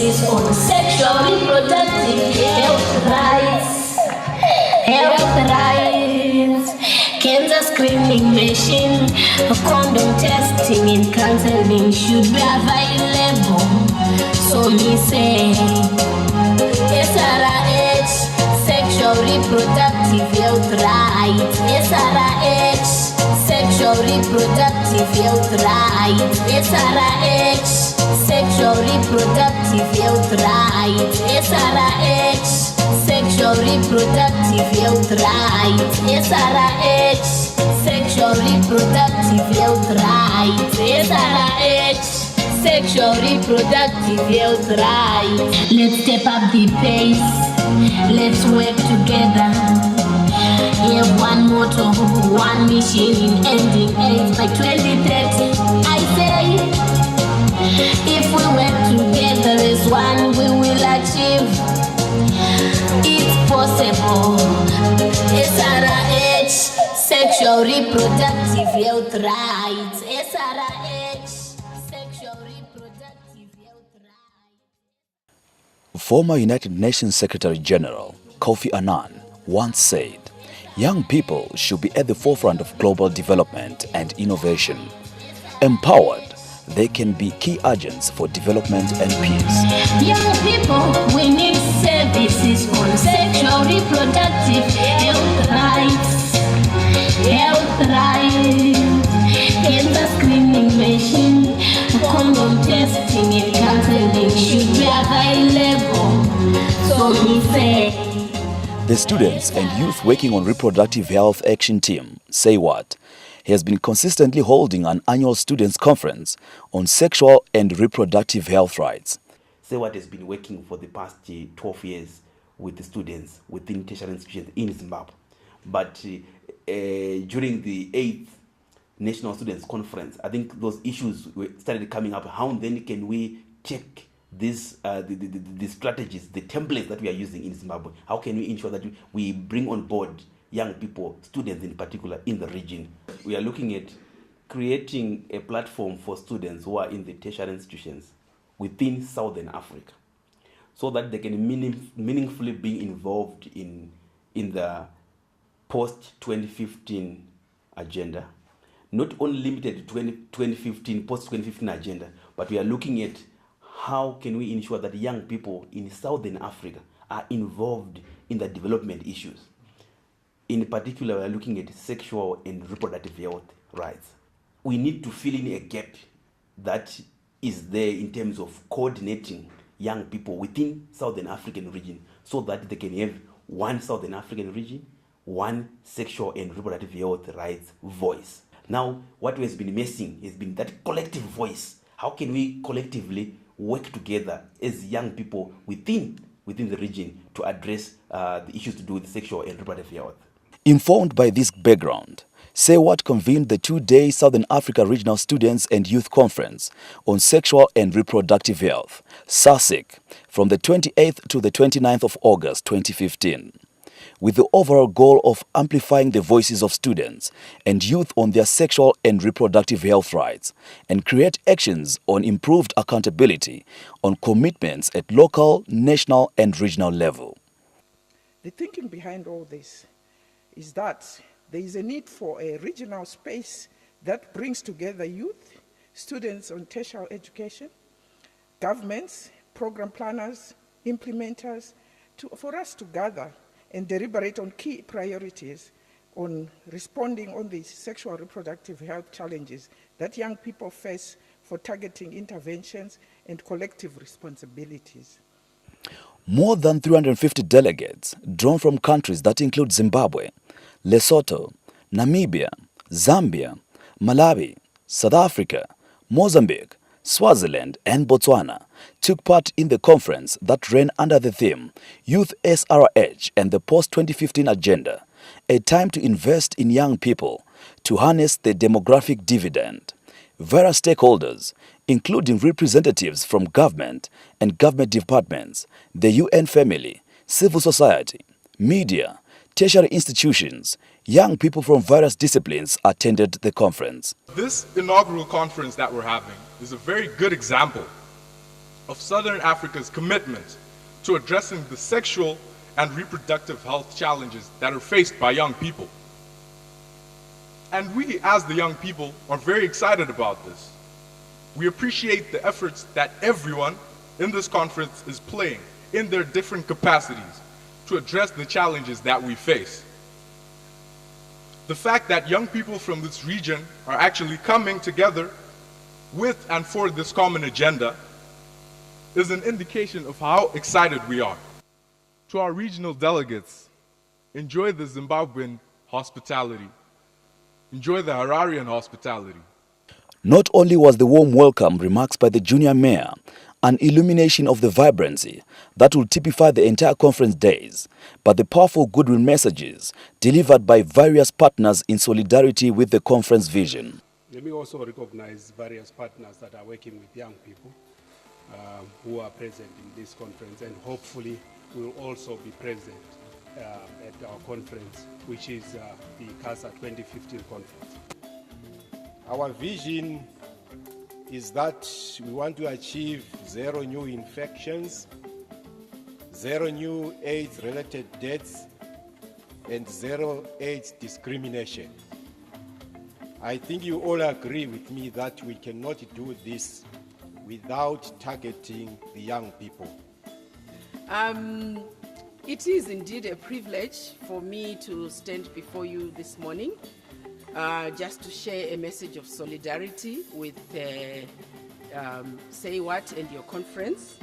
services on sexual reproductive health rights. Health rights, cancer screening machine, condom testing and counseling should be available. So me say, SRH, sexual reproductive health rights. SRH, sexual reproductive health rights. SRH, sexual reproductive health rights. SRH, sexual reproductive health rights. SRH, sexual reproductive health rights. SRH, sexual reproductive health rights. Let's step up the pace. Let's work together. We have one motto, one mission in ending AIDS by 2030. I say, if we work together as one, we will achieve. It's possible. SRH, sexual reproductive health rights. SRH, sexual reproductive health rights. Former United Nations Secretary General Kofi Annan once said, young people should be at the forefront of global development and innovation. Empowered, they can be key agents for development and peace. Young people, we need services on sexual reproductive health rights. Health rights, cancer screening machine, condom testing and counseling should be available. So we say, the Students and Youth Working on Reproductive Health Action Team, SAYWHAT, has been consistently holding an annual students' conference on sexual and reproductive health rights. SAYWHAT has been working for the past 12 years with the students within tertiary institutions in Zimbabwe. But during the 8th National Students Conference, I think those issues started coming up. How then can we check these the strategies, the templates that we are using in Zimbabwe? How can we ensure that we bring on board young people, students in particular, in the region? We are looking at creating a platform for students who are in the tertiary institutions within Southern Africa, so that they can meaningfully be involved in the post-2015 agenda. Not only limited to 2015, post-2015 agenda, but we are looking at how can we ensure that young people in Southern Africa are involved in the development issues. In particular, we are looking at sexual and reproductive health rights. We need to fill in a gap that is there in terms of coordinating young people within Southern African region, so that they can have one Southern African region, one sexual and reproductive health rights voice. Now, what has been missing has been that collective voice. How can we collectively work together as young people within the region to address the issues to do with sexual and reproductive health? Informed by this background, SAYWHAT convened the 2-day Southern Africa Regional Students and Youth Conference on Sexual and Reproductive Health, Sarsyc, from the 28th to the 29th of August 2015, with the overall goal of amplifying the voices of students and youth on their sexual and reproductive health rights and create actions on improved accountability on commitments at local, national and regional level. The thinking behind all this is that there is a need for a regional space that brings together youth, students on tertiary education, governments, program planners, implementers, for us to gather and deliberate on key priorities on responding on the sexual reproductive health challenges that young people face, for targeting interventions and collective responsibilities. More than 350 delegates drawn from countries that include Zimbabwe, Lesotho, Namibia, Zambia, Malawi, South Africa, Mozambique, Swaziland and Botswana took part in the conference that ran under the theme Youth SRH and the Post-2015 Agenda, a time to invest in young people to harness the demographic dividend. Various stakeholders, including representatives from government and government departments, the UN family, civil society, media, tertiary institutions, young people from various disciplines attended the conference. This inaugural conference that we're having is a very good example of Southern Africa's commitment to addressing the sexual and reproductive health challenges that are faced by young people. And we, as the young people, are very excited about this. We appreciate the efforts that everyone in this conference is playing in their different capacities to address the challenges that we face. The fact that young people from this region are actually coming together with and for this common agenda is an indication of how excited we are. To our regional delegates, enjoy the Zimbabwean hospitality. Enjoy the Hararian hospitality. Not only was the warm welcome remarks by the junior mayor an illumination of the vibrancy that will typify the entire conference days, but the powerful goodwill messages delivered by various partners in solidarity with the conference vision. Let me also recognize various partners that are working with young people who are present in this conference, and hopefully will also be present at our conference, which is the CASA 2015 conference. Our vision is that we want to achieve 0 new infections, 0 new AIDS-related deaths, and 0 AIDS discrimination. I think you all agree with me that we cannot do this without targeting the young people. It is indeed a privilege for me to stand before you this morning just to share a message of solidarity with SAYWHAT and your conference,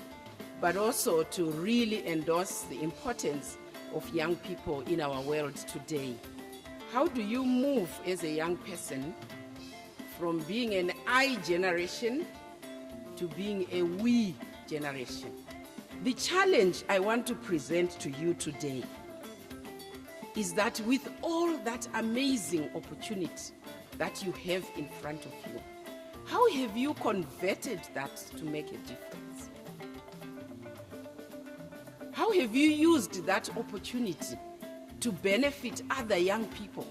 but also to really endorse the importance of young people in our world today. How do you move as a young person from being an I generation to being a we generation? The challenge I want to present to you today is that with all that amazing opportunity that you have in front of you, how have you converted that to make a difference? How have you used that opportunity to benefit other young people?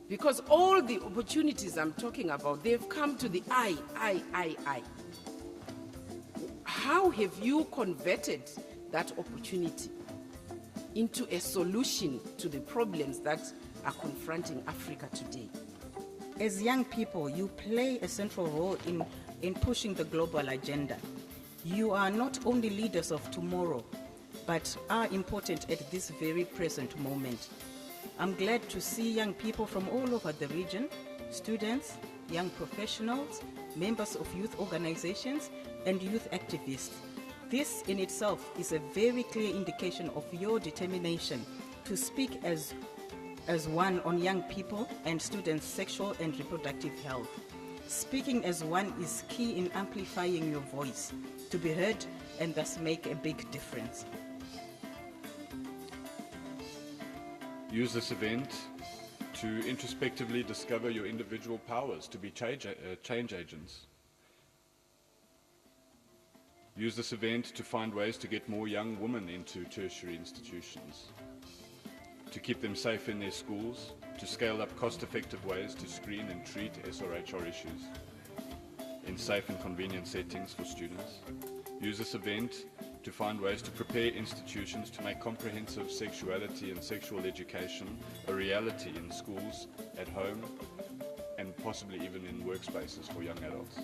Because all the opportunities I'm talking about, they've come to the I. How have you converted that opportunity into a solution to the problems that are confronting Africa today? As young people, you play a central role in pushing the global agenda. You are not only leaders of tomorrow, but are important at this very present moment. I'm glad to see young people from all over the region, students, young professionals, members of youth organizations, and youth activists. This in itself is a very clear indication of your determination to speak as one on young people and students' sexual and reproductive health. Speaking as one is key in amplifying your voice to be heard and thus make a big difference. Use this event to introspectively discover your individual powers to be change agents. Use this event to find ways to get more young women into tertiary institutions, to keep them safe in their schools, to scale up cost-effective ways to screen and treat SRHR issues in safe and convenient settings for students. Use this event to find ways to prepare institutions to make comprehensive sexuality and sexual education a reality in schools, at home, and possibly even in workspaces for young adults.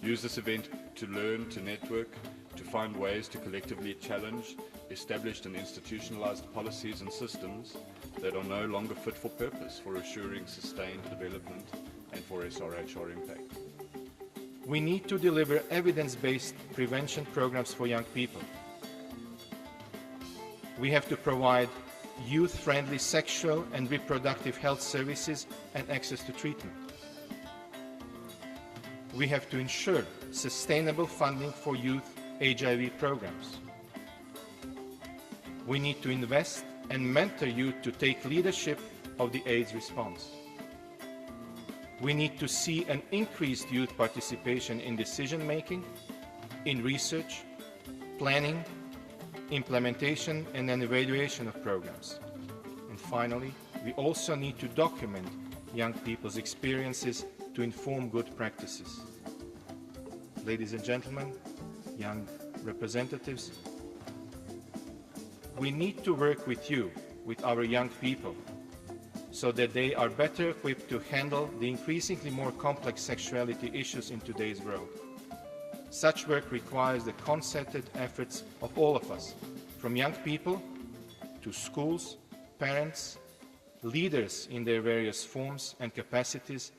Use this event to learn, to network, to find ways to collectively challenge established and institutionalized policies and systems that are no longer fit for purpose for assuring sustained development and for SRHR impact. We need to deliver evidence-based prevention programs for young people. We have to provide youth-friendly sexual and reproductive health services and access to treatment. We have to ensure sustainable funding for youth HIV programs. We need to invest and mentor youth to take leadership of the AIDS response. We need to see an increased youth participation in decision-making, in research, planning, implementation, and an evaluation of programs. And finally, we also need to document young people's experiences to inform good practices. ladies and gentlemen, young representatives, we need to work with you, with our young people, so that they are better equipped to handle the increasingly more complex sexuality issues in today's world. Such work requires the concerted efforts of all of us, from young people to schools, parents, leaders in their various forms and capacities,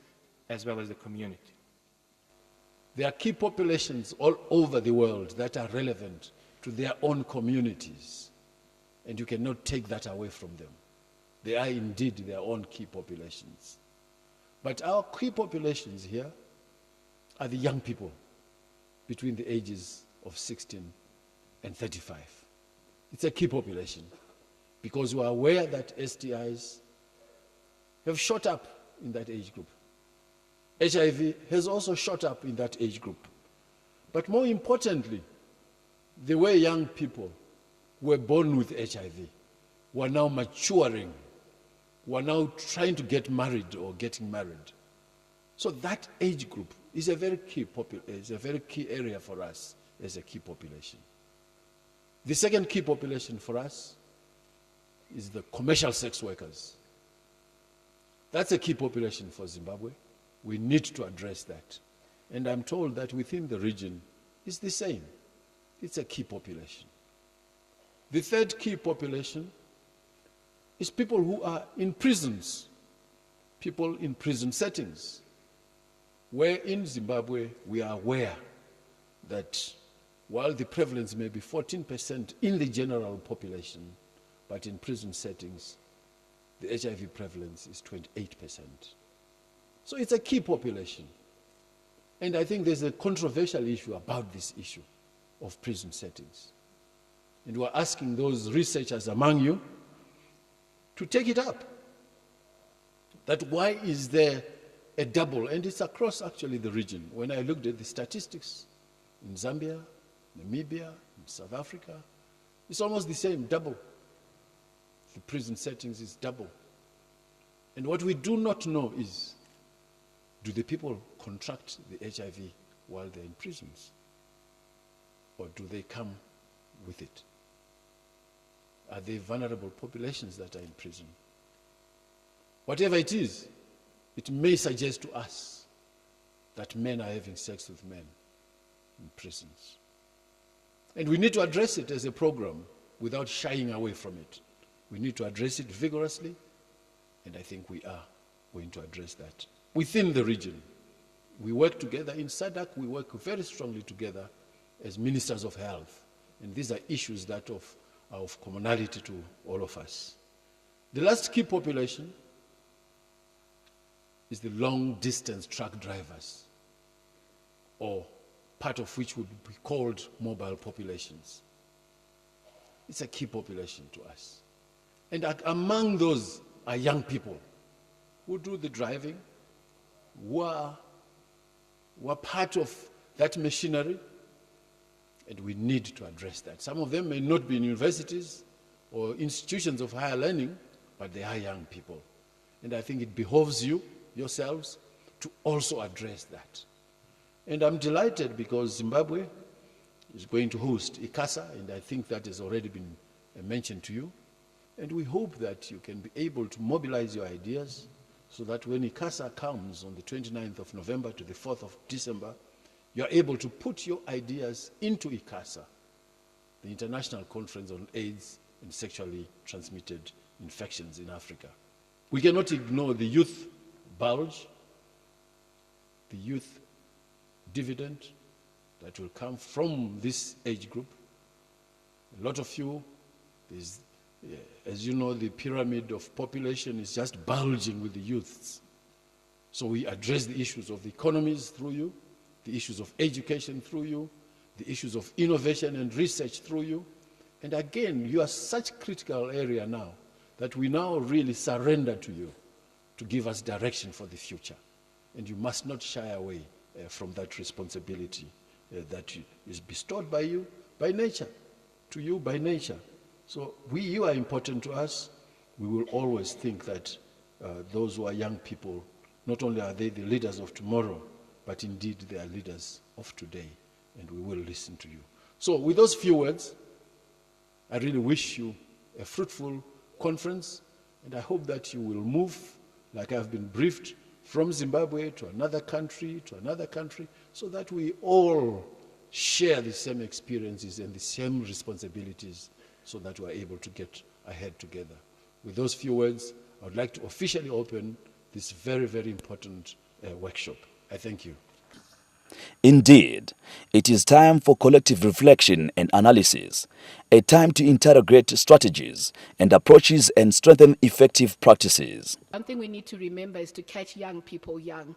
as well as the community. There are key populations all over the world that are relevant to their own communities, and you cannot take that away from them. They are indeed their own key populations. But our key populations here are the young people between the ages of 16 and 35. It's a key population because we are aware that STIs have shot up in that age group. HIV has also shot up in that age group. But more importantly, the way young people were born with HIV were now maturing, were now trying to get married or getting married. So that age group is a very key area for us as a key population. The second key population for us is the commercial sex workers. That's a key population for Zimbabwe. We need to address that. And I'm told that within the region, it's the same. It's a key population. The third key population is people who are in prisons, people in prison settings, where in Zimbabwe we are aware that while the prevalence may be 14% in the general population, but in prison settings, the HIV prevalence is 28%. So it's a key population. And I think there's a controversial issue about this issue of prison settings. And we're asking those researchers among you to take it up. That why is there a double, and it's across actually the region. When I looked at the statistics in Zambia, Namibia, in South Africa, it's almost the same, double. The prison settings is double. And what we do not know is, do the people contract the HIV while they're in prisons? Or do they come with it? Are they vulnerable populations that are in prison? Whatever it is, it may suggest to us that men are having sex with men in prisons. And we need to address it as a program without shying away from it. We need to address it vigorously, and I think we are going to address that. Within the region, we work together. In SADC, we work very strongly together as ministers of health, and these are issues that are of commonality to all of us. The last key population is the long-distance truck drivers, or part of which would be called mobile populations. It's a key population to us. And among those are young people who do the driving, who are part of that machinery, and we need to address that. Some of them may not be in universities or institutions of higher learning, but they are young people. And I think it behoves you, yourselves, to also address that. And I'm delighted because Zimbabwe is going to host HICC, and I think that has already been mentioned to you. And we hope that you can be able to mobilize your ideas so that when HICC comes on the 29th of November to the 4th of December, you're able to put your ideas into HICC, the International Conference on AIDS and Sexually Transmitted Infections in Africa. We cannot ignore the youth bulge, the youth dividend that will come from this age group. A lot of you, as you know, the pyramid of population is just bulging with the youths. So we address the issues of the economies through you, the issues of education through you, the issues of innovation and research through you. And again, you are such a critical area now that we now really surrender to you to give us direction for the future. And you must not shy away from that responsibility that is bestowed by you, by nature, to you by nature. So you are important to us. We will always think that those who are young people, not only are they the leaders of tomorrow, but indeed they are leaders of today, and we will listen to you. So with those few words, I really wish you a fruitful conference, and I hope that you will move, like I've been briefed, from Zimbabwe to another country, so that we all share the same experiences and the same responsibilities, so that we are able to get ahead together. With those few words, I would like to officially open this very, very important workshop. I thank you. Indeed, it is time for collective reflection and analysis, a time to interrogate strategies and approaches and strengthen effective practices. One thing we need to remember is to catch young people young,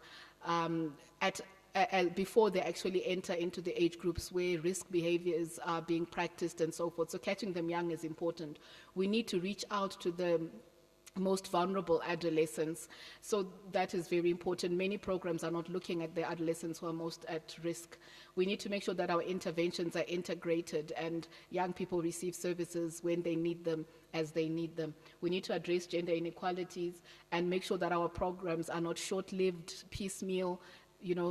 before they actually enter into the age groups where risk behaviors are being practiced and so forth. So catching them young is important. We need to reach out to the most vulnerable adolescents. So that is very important. Many programs are not looking at the adolescents who are most at risk. We need to make sure that our interventions are integrated and young people receive services when they need them, as they need them. We need to address gender inequalities and make sure that our programs are not short-lived, piecemeal,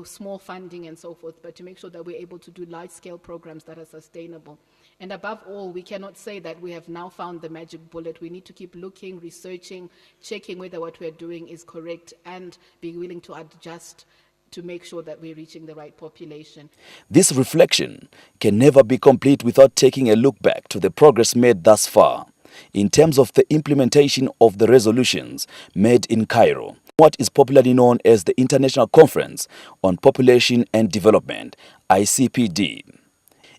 small funding and so forth, but to make sure that we're able to do large-scale programs that are sustainable. And above all, we cannot say that we have now found the magic bullet. We need to keep looking, researching, checking whether what we're doing is correct, and be willing to adjust to make sure that we're reaching the right population. This reflection can never be complete without taking a look back to the progress made thus far in terms of the implementation of the resolutions made in Cairo, what is popularly known as the International Conference on Population and Development, ICPD.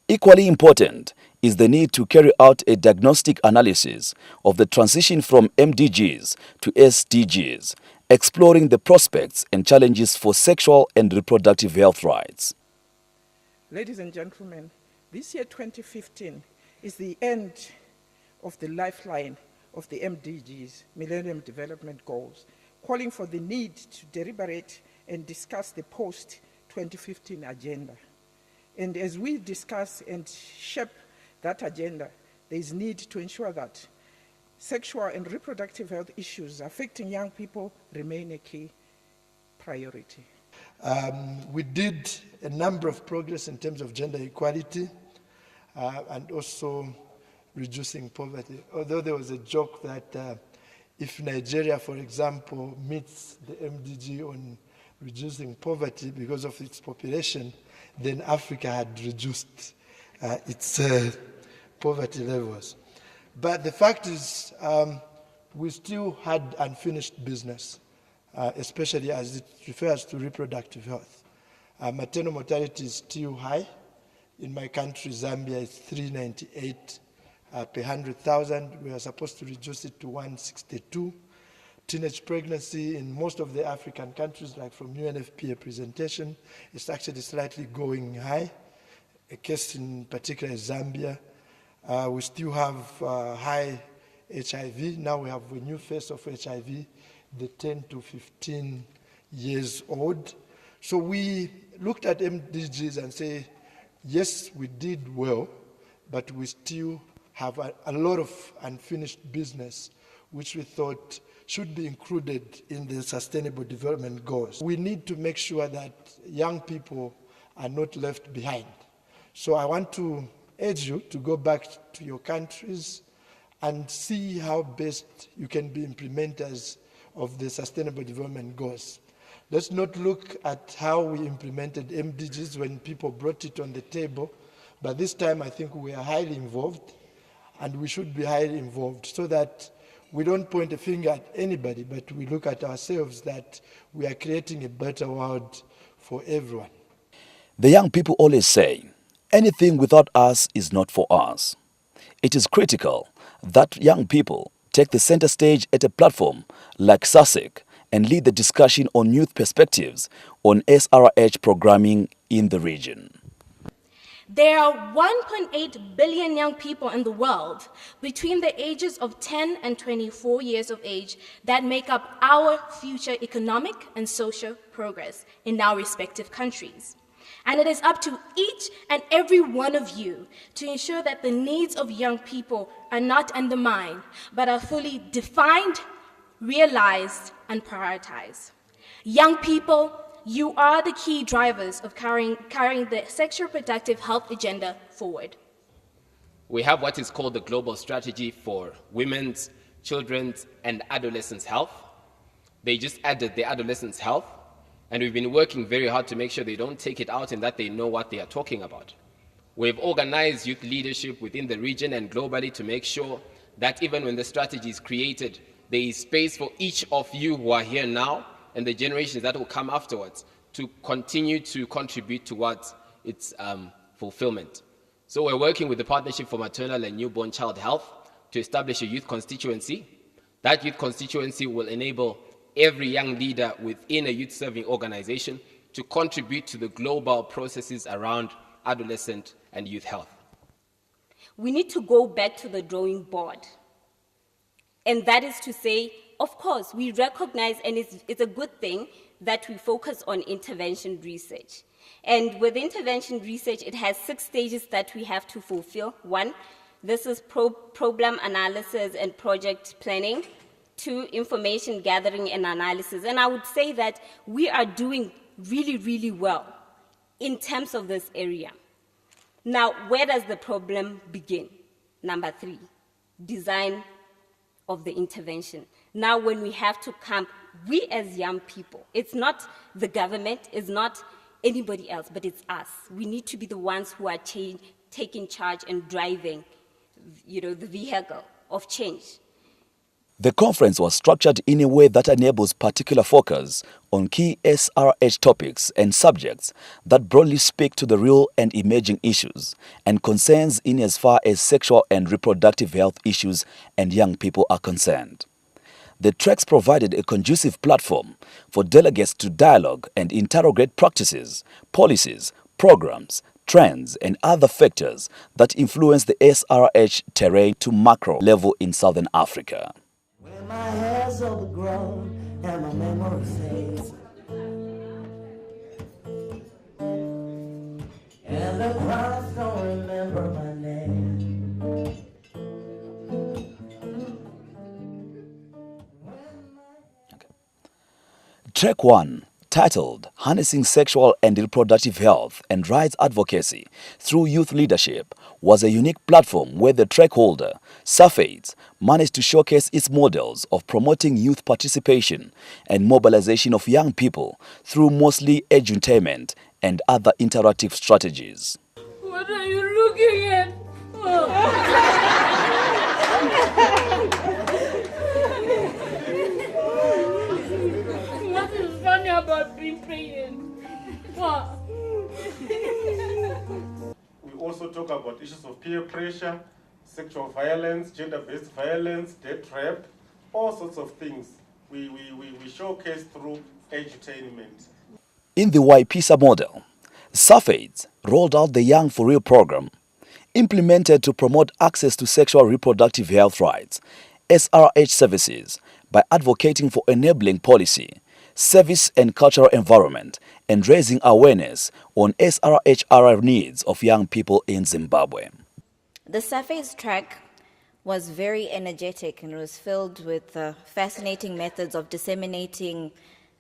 Equally important is the need to carry out a diagnostic analysis of the transition from MDGs to SDGs, exploring the prospects and challenges for sexual and reproductive health rights. Ladies and gentlemen, this year 2015 is the end of the lifeline of the MDGs, Millennium Development Goals, calling for the need to deliberate and discuss the post-2015 agenda. And as we discuss and shape that agenda, there is need to ensure that sexual and reproductive health issues affecting young people remain a key priority. We did a number of progress in terms of gender equality and also reducing poverty. Although there was a joke that if Nigeria, for example, meets the MDG on reducing poverty because of its population, then Africa had reduced its poverty levels. But the fact is, we still had unfinished business, especially as it refers to reproductive health. Maternal mortality is still high. In my country, Zambia, it's 398 per 100,000. We are supposed to reduce it to 162. Teenage pregnancy in most of the African countries, like from UNFPA presentation, is actually slightly going high. A case in particular is Zambia. We still have high HIV. Now we have a new face of HIV, the 10 to 15 years old. So we looked at MDGs and say, yes, we did well, but we still have a lot of unfinished business, which we thought should be included in the Sustainable Development Goals. We need to make sure that young people are not left behind. So I want to urge you to go back to your countries and see how best you can be implementers of the Sustainable Development Goals. Let's not look at how we implemented MDGs when people brought it on the table, but this time I think we are highly involved, and we should be highly involved so that we don't point a finger at anybody, but we look at ourselves that we are creating a better world for everyone. The young people always say, anything without us is not for us. It is critical that young people take the center stage at a platform like Sarsyc and lead the discussion on youth perspectives on SRH programming in the region. There are 1.8 billion young people in the world between the ages of 10 and 24 years of age that make up our future economic and social progress in our respective countries. And it is up to each and every one of you to ensure that the needs of young people are not undermined, but are fully defined, realized, and prioritized. Young people you are the key drivers of carrying the sexual reproductive health agenda forward. We have what is called the Global Strategy for Women's, Children's, and Adolescents' Health. They just added the adolescents' health, and we've been working very hard to make sure they don't take it out and that they know what they are talking about. We've organized youth leadership within the region and globally to make sure that even when the strategy is created, there is space for each of you who are here now and the generations that will come afterwards to continue to contribute towards its fulfillment. So we're working with the Partnership for Maternal and Newborn Child Health to establish a youth constituency. That youth constituency will enable every young leader within a youth-serving organization to contribute to the global processes around adolescent and youth health. We need to go back to the drawing board. And that is to say, of course, we recognize, and it's a good thing, that we focus on intervention research. And with intervention research, it has 6 stages that we have to fulfill. 1, this is problem analysis and project planning. 2, information gathering and analysis. And I would say that we are doing really, really well in terms of this area. Now, where does the problem begin? Number 3, design of the intervention. Now, when we have to come, we as young people, it's not the government, it's not anybody else, but it's us. We need to be the ones who are taking charge and driving, the vehicle of change. The conference was structured in a way that enables particular focus on key SRH topics and subjects that broadly speak to the real and emerging issues and concerns in as far as sexual and reproductive health issues and young people are concerned. The tracks provided a conducive platform for delegates to dialogue and interrogate practices, policies, programs, trends, and other factors that influence the SRH terrain to macro level in Southern Africa. When my hair's overgrown and my memory fades, and the crowds don't remember my name. Track 1, titled Harnessing Sexual and Reproductive Health and Rights Advocacy Through Youth Leadership, was a unique platform where the track holder, SAYWHAT, managed to showcase its models of promoting youth participation and mobilization of young people through mostly edutainment and other interactive strategies. What are you looking at? What is funny about being pregnant? What? We also talk about issues of peer pressure, sexual violence, gender-based violence, death trap, all sorts of things we showcase through edutainment. In the YPISA model, SAYWHAT rolled out the Young for Real program, implemented to promote access to sexual reproductive health rights, SRH services, by advocating for enabling policy, service and cultural environment, and raising awareness on SRHR needs of young people in Zimbabwe. The SAYWHAT track was very energetic and was filled with fascinating methods of disseminating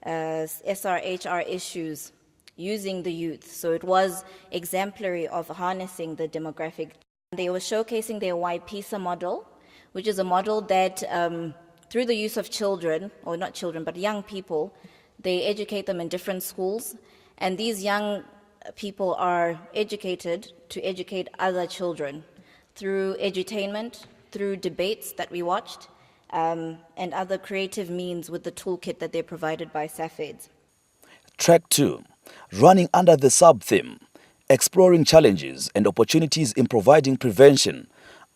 SRHR issues using the youth. So it was exemplary of harnessing the demographic. They were showcasing their YPISA model, which is a model that through the use of children, or not children, but young people, they educate them in different schools, and these young people are educated to educate other children through edutainment, through debates that we watched, and other creative means with the toolkit that they're provided by SAYWHAT. Track 2, running under the sub-theme, exploring challenges and opportunities in providing prevention,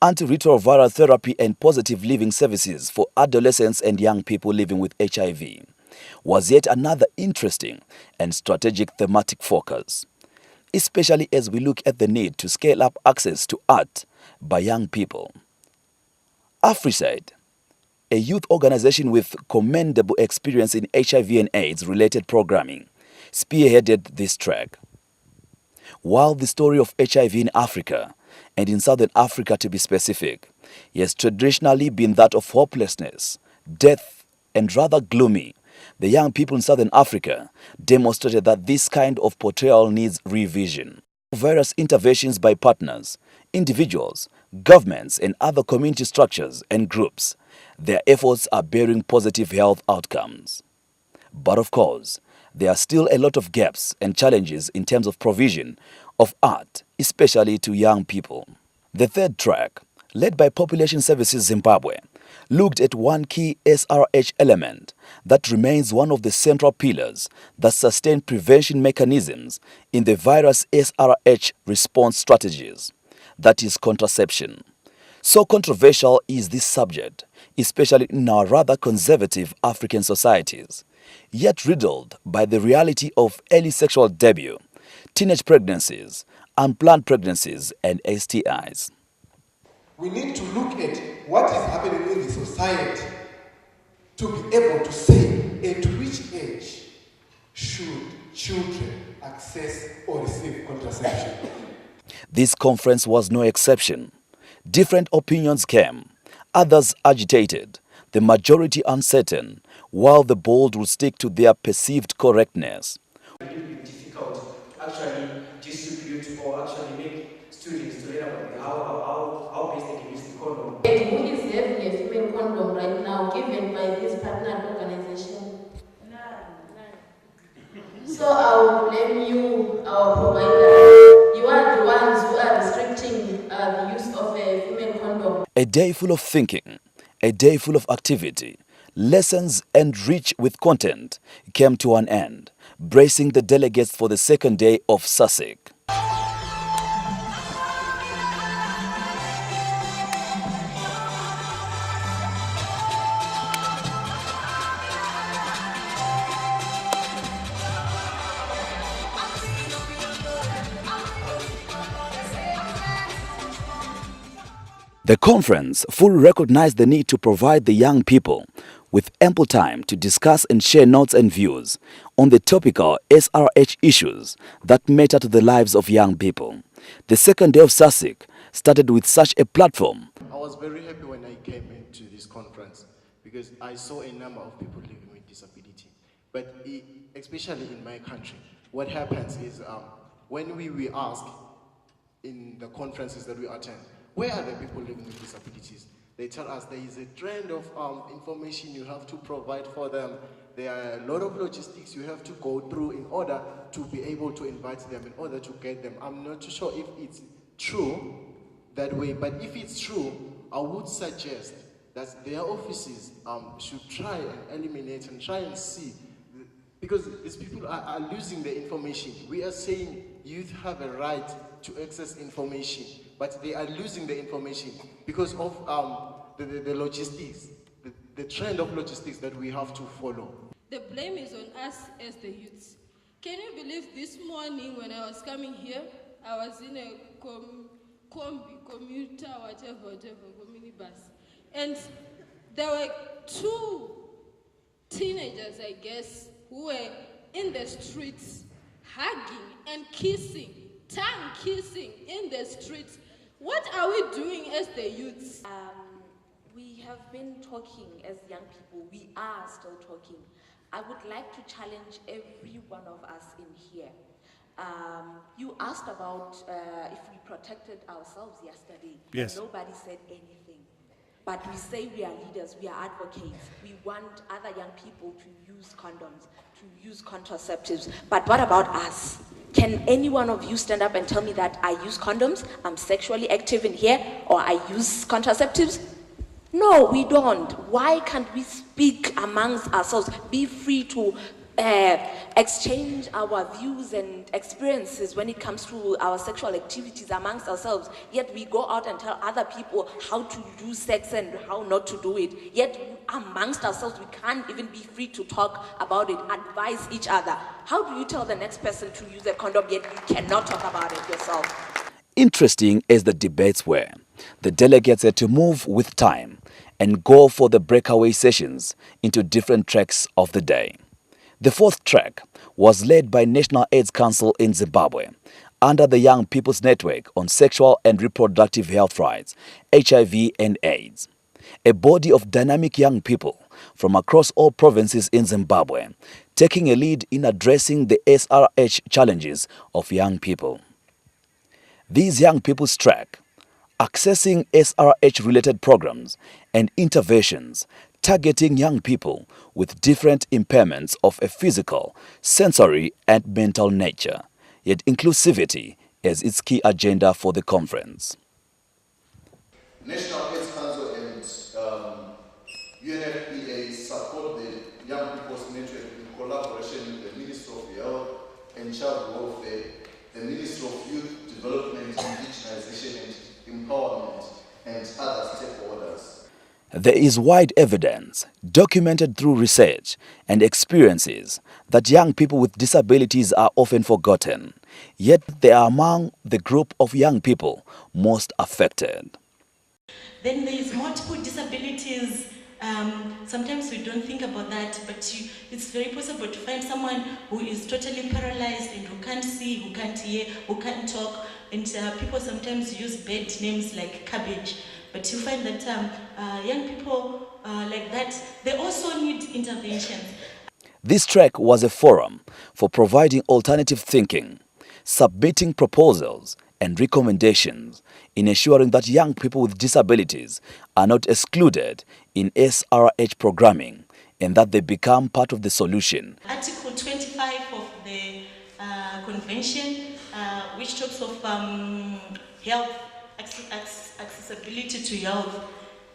antiretroviral therapy and positive living services for adolescents and young people living with HIV, was yet another interesting and strategic thematic focus, especially as we look at the need to scale up access to art by young people. AfriSide, a youth organization with commendable experience in HIV and AIDS-related programming, spearheaded this track. While the story of HIV in Africa, and in Southern Africa to be specific, has traditionally been that of hopelessness, death, and rather gloomy The young people in Southern Africa demonstrated that this kind of portrayal needs revision. Various interventions by partners, individuals, governments, and other community structures and groups, their efforts are bearing positive health outcomes. But of course, there are still a lot of gaps and challenges in terms of provision of art, especially to young people. The third track, led by Population Services Zimbabwe, looked at one key SRH element that remains one of the central pillars that sustain prevention mechanisms in the virus SRH response strategies, that is contraception. So controversial is this subject, especially in our rather conservative African societies, yet riddled by the reality of early sexual debut, teenage pregnancies, unplanned pregnancies, and STIs. We need to look at what is happening in the society to be able to say at which age should children access or receive contraception. This conference was no exception. Different opinions came, others agitated, the majority uncertain, while the bold would stick to their perceived correctness. It will be difficult to actually distribute or actually make students to learn about how best they can use the condom. And who is having a female condom right now, given by this partner organization? None. So I will blame you, our provider. You are the ones who are restricting the use of a female condom. A day full of thinking, a day full of activity, lessons and rich with content came to an end, bracing the delegates for the second day of Sarsyc. The conference fully recognized the need to provide the young people with ample time to discuss and share notes and views on the topical SRH issues that matter to the lives of young people. The second day of Sarsyc started with such a platform. I was very happy when I came into this conference because I saw a number of people living with disability. But especially in my country, what happens is when we ask in the conferences that we attend, where are the people living with disabilities? They tell us there is a trend of information you have to provide for them. There are a lot of logistics you have to go through in order to be able to invite them, in order to get them. I'm not too sure if it's true that way, but if it's true, I would suggest that their offices should try and eliminate and try and see, because these people are losing the information. We are saying youth have a right to access information, but they are losing the information because of the logistics, the trend of logistics that we have to follow. The blame is on us as the youths. Can you believe this morning when I was coming here, I was in a commuter, whatever, minibus, and there were two teenagers, I guess, who were in the streets hugging and kissing, tongue kissing in the streets. What are we doing as the youths? We have been talking as young people. We are still talking. I would like to challenge every one of us in here. You asked about if we protected ourselves yesterday. Yes. Nobody said anything. But we say we are leaders, we are advocates. We want other young people to use condoms, to use contraceptives. But what about us? Can any one of you stand up and tell me that I use condoms, I'm sexually active in here, or I use contraceptives? No, we don't. Why can't we speak amongst ourselves, be free to exchange our views and experiences when it comes to our sexual activities amongst ourselves, yet we go out and tell other people how to do sex and how not to do it, yet amongst ourselves we can't even be free to talk about it, advise each other. How do you tell the next person to use a condom, yet you cannot talk about it yourself? Interesting as the debates were, the delegates had to move with time and go for the breakaway sessions into different tracks of the day. The fourth track was led by National AIDS Council in Zimbabwe under the Young People's Network on Sexual and Reproductive Health Rights, HIV and AIDS. A body of dynamic young people from across all provinces in Zimbabwe, taking a lead in addressing the SRH challenges of young people. These young people's track, accessing SRH-related programs and interventions targeting young people with different impairments of a physical, sensory and mental nature, yet inclusivity as its key agenda for the conference. National AIDS Council and UNFPA support the Young People's Network in collaboration with the Ministry of Health and Child Welfare, the Ministry of Youth Development, Indigenization and Empowerment, and other stakeholders. There is wide evidence, documented through research and experiences, that young people with disabilities are often forgotten, yet they are among the group of young people most affected. Then there is multiple disabilities. Sometimes we don't think about that, but it's very possible to find someone who is totally paralyzed and who can't see, who can't hear, who can't talk. And people sometimes use bad names like cabbage. But you find that young people like that, they also need interventions. This track was a forum for providing alternative thinking, submitting proposals and recommendations in ensuring that young people with disabilities are not excluded in SRH programming and that they become part of the solution. Article 25 of the convention, which talks of health, accessibility to health.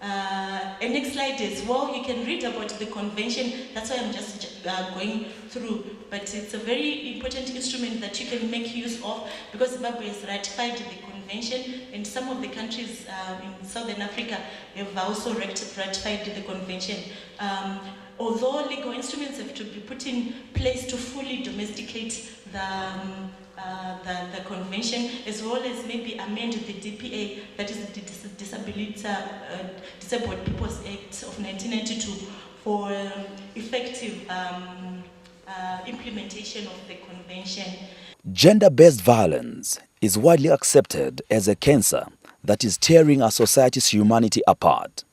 And next slide as well, you can read about the convention. That's why I'm just going through. But it's a very important instrument that you can make use of because Zimbabwe has ratified the convention and some of the countries in Southern Africa have also ratified the convention. Although legal instruments have to be put in place to fully domesticate the convention, as well as maybe amend the DPA, that is the Disabled People's Act of 1992, for effective implementation of the convention. Gender-based violence is widely accepted as a cancer that is tearing our society's humanity apart.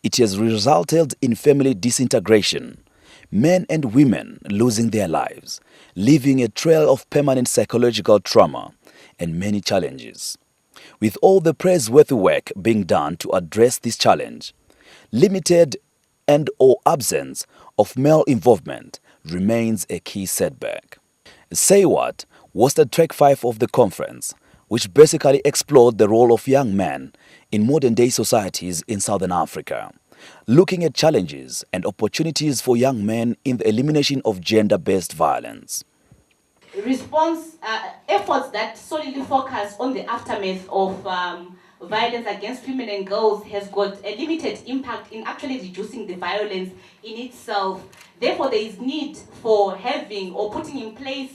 It has resulted in family disintegration, men and women losing their lives, leaving a trail of permanent psychological trauma and many challenges. With all the praiseworthy work being done to address this challenge, limited and/or absence of male involvement remains a key setback. SAYWHAT was the track 5 of the conference, which basically explored the role of young men in modern-day societies in Southern Africa, looking at challenges and opportunities for young men in the elimination of gender-based violence. Response efforts that solely focus on the aftermath of violence against women and girls has got a limited impact in actually reducing the violence in itself. Therefore, there is need for having or putting in place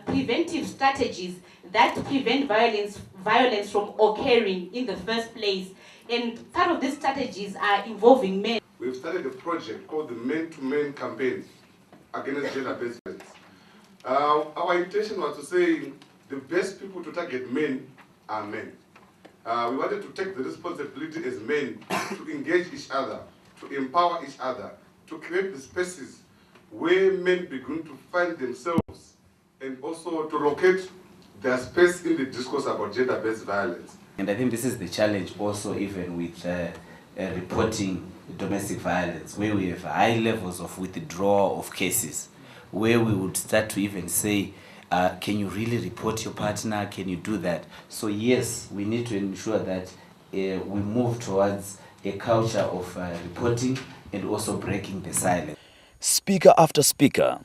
preventive strategies that prevent violence from occurring in the first place. And part of these strategies are involving men. We've started a project called the Men-to-Men campaign against gender-based violence. Our intention was to say the best people to target men are men. We wanted to take the responsibility as men to engage each other, to empower each other, to create the spaces where men begin to find themselves and also to locate their space in the discourse about gender-based violence. And I think this is the challenge also even with reporting domestic violence, where we have high levels of withdrawal of cases, where we would start to even say, can you really report your partner? Can you do that? So yes, we need to ensure that we move towards a culture of reporting and also breaking the silence. Speaker after speaker,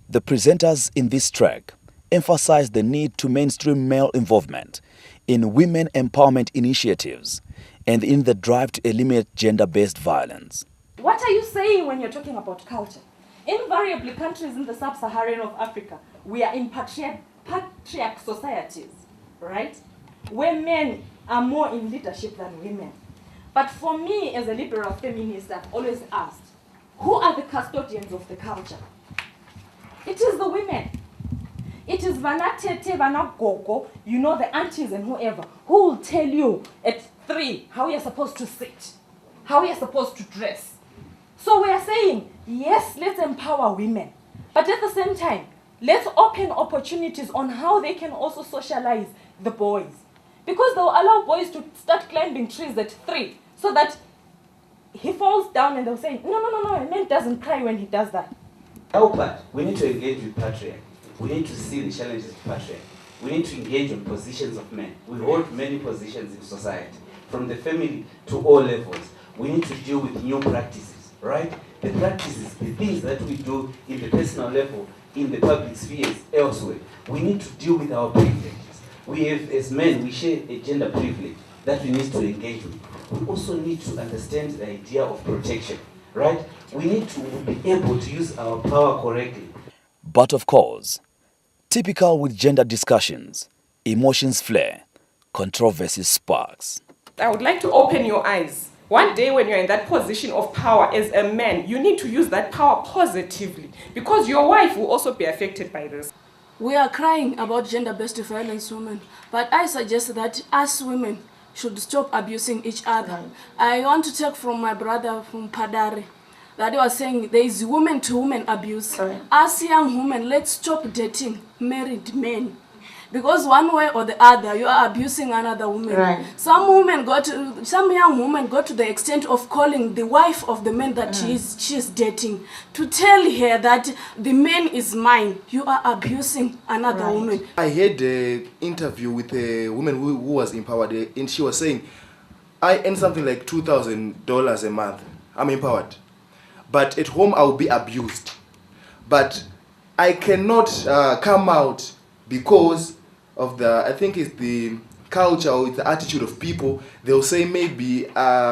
the presenters in this track emphasized the need to mainstream male involvement in women empowerment initiatives and in the drive to eliminate gender-based violence. What are you saying when you're talking about culture? Invariably, countries in the sub-Saharan of Africa, we are in patriarch societies, right? Where men are more in leadership than women. But for me, as a liberal feminist, I've always asked, who are the custodians of the culture? It is the women. It is Vanatete, Vanagogo, you know, the aunties and whoever, who will tell you at 3 how you're supposed to sit, how you're supposed to dress, So we are saying, yes, let's empower women. But at the same time, let's open opportunities on how they can also socialize the boys. Because they'll allow boys to start climbing trees at 3, so that he falls down and they'll say, no, a man doesn't cry when he does that. Our part, we need to engage with patriarchy. We need to see the challenges of patriarchy. We need to engage on positions of men. We hold many positions in society, from the family to all levels. We need to deal with new practices, right? The practices, the things that we do in the personal level, in the public spheres, elsewhere. We need to deal with our privileges. We have, as men, we share a gender privilege that we need to engage with. We also need to understand the idea of protection, right? We need to be able to use our power correctly. But of course, typical with gender discussions, emotions flare, controversy sparks. I would like to open your eyes. One day when you're in that position of power as a man, you need to use that power positively, because your wife will also be affected by this. We are crying about gender-based violence, women, but I suggest that us women should stop abusing each other. Right. I want to take from my brother from Padare that he was saying there is woman-to-woman abuse. Right. Us young women, let's stop dating married men. Because one way or the other, you are abusing another woman. Right. Some young women go to the extent of calling the wife of the man that she is dating to tell her that the man is mine. You are abusing another woman. I had an interview with a woman who was empowered, and she was saying, I earn something like $2,000 a month. I'm empowered. But at home, I will be abused. But I cannot come out because of the, I think it's the culture or the attitude of people. They'll say maybe I'm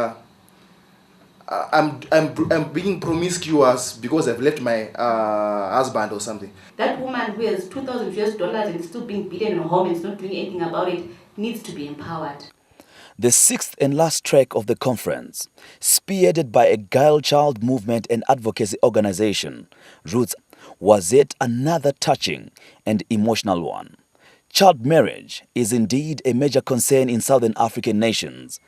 being promiscuous because I've left my husband or something. That woman who has $2,000 and is still being beaten in her home and is not doing anything about it needs to be empowered. The sixth and last track of the conference, spearheaded by a girl child movement and advocacy organization, Roots, was yet another touching and emotional one. Child marriage is indeed a major concern in Southern African nations,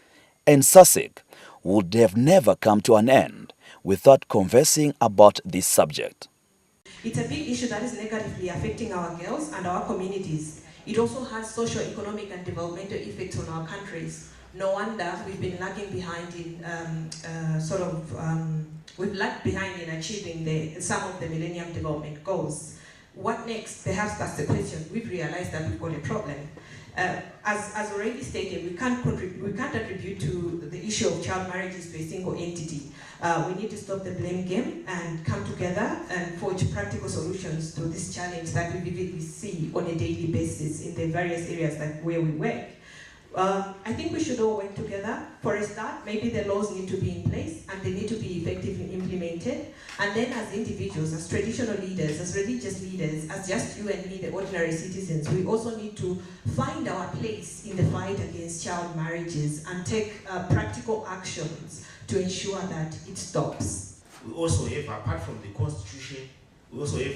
and Sarsyc would have never come to an end without conversing about this subject. It's a big issue that is negatively affecting our girls and our communities. It also has socio-economic and developmental effects on our countries. No wonder we've been lagging behind in we've lagged behind in achieving some of the Millennium Development Goals. What next? Perhaps that's the question. We've realized that we've got a problem. As already stated, we can't attribute to the issue of child marriages to a single entity. We need to stop the blame game and come together and forge practical solutions to this challenge that we vividly see on a daily basis in the various areas where we work. I think we should all work together. For a start, maybe the laws need to be in place and they need to be effectively implemented. And then as individuals, as traditional leaders, as religious leaders, as just you and me, the ordinary citizens, we also need to find our place in the fight against child marriages and take practical actions to ensure that it stops. We also have, apart from the Constitution, we also have